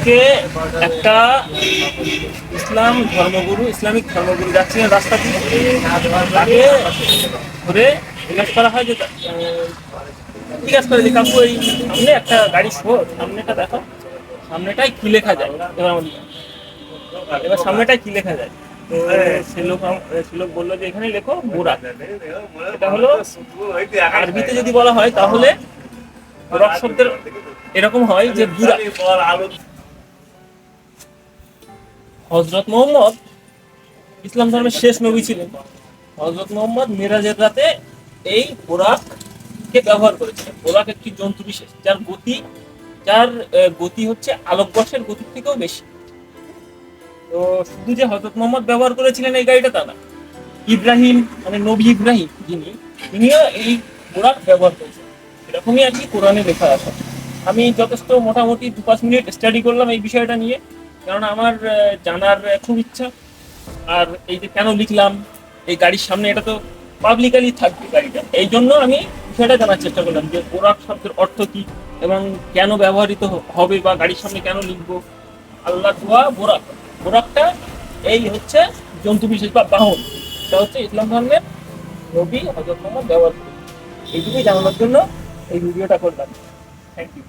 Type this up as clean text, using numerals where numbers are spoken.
আজকে একটা ইসলামিক ধর্মগুরু যাচ্ছিলেন রাস্তা দিয়ে, তাকে ধরে জিজ্ঞাসা করা হয় যে জিজ্ঞাসা করে যে কাকু এই সামনে একটা গাড়ি সামনেটা দেখো, সামনেটায় কি লেখা যায়। এবার সামনেটায় কি লেখা যায়, তো সে লোক বললো যে এখানে লেখো বুরাক। এটা হলো আরবিতে যদি বলা হয় তাহলে বুরাক শব্দের এরকম হয় যে বুরাক। হযরত মুহাম্মদ ইসলাম ধর্মের শেষ নবী ছিলেন। হযরত মুহাম্মদ মিরাজের রাতে এই বোরাককে ব্যবহার করেছিলেন। বোরাক একটি জন্তু বিশেষ যার গতি হচ্ছে আলোকবর্ষের গতির থেকেও বেশি। তো শুধু যে হযরত মুহাম্মদ ব্যবহার করেছিলেন এই গাড়িটা তা না, ইব্রাহিম মানে নবী ইব্রাহিম তিনিও এই বোরাক ব্যবহার করেছেন। এরকমই আর কি কোরআনে লেখা আছে। আমি যথেষ্ট মোটামুটি 2-5 মিনিট স্টাডি করলাম এই বিষয়টা নিয়ে, কারণ আমার জানার খুব ইচ্ছা। আর এই যে কেন লিখলাম এই গাড়ির সামনে, এটা তো পাবলিকালি থাকবে গাড়িটা, এই জন্য আমি বিষয়টা জানার চেষ্টা করলাম যে বোরাক শব্দের অর্থ কি এবং কেন ব্যবহৃত হবে বা গাড়ির সামনে কেন লিখবো। আল্লাহ দোয়া বোরাকটা এই হচ্ছে জন্তু বিশেষ বা বাহন। এটা হচ্ছে ইসলাম ধর্মের নবী হযরত মুহাম্মদ ব্যবহার করে। এইটুকুই জানানোর জন্য এই ভিডিওটা করলাম। Thank you.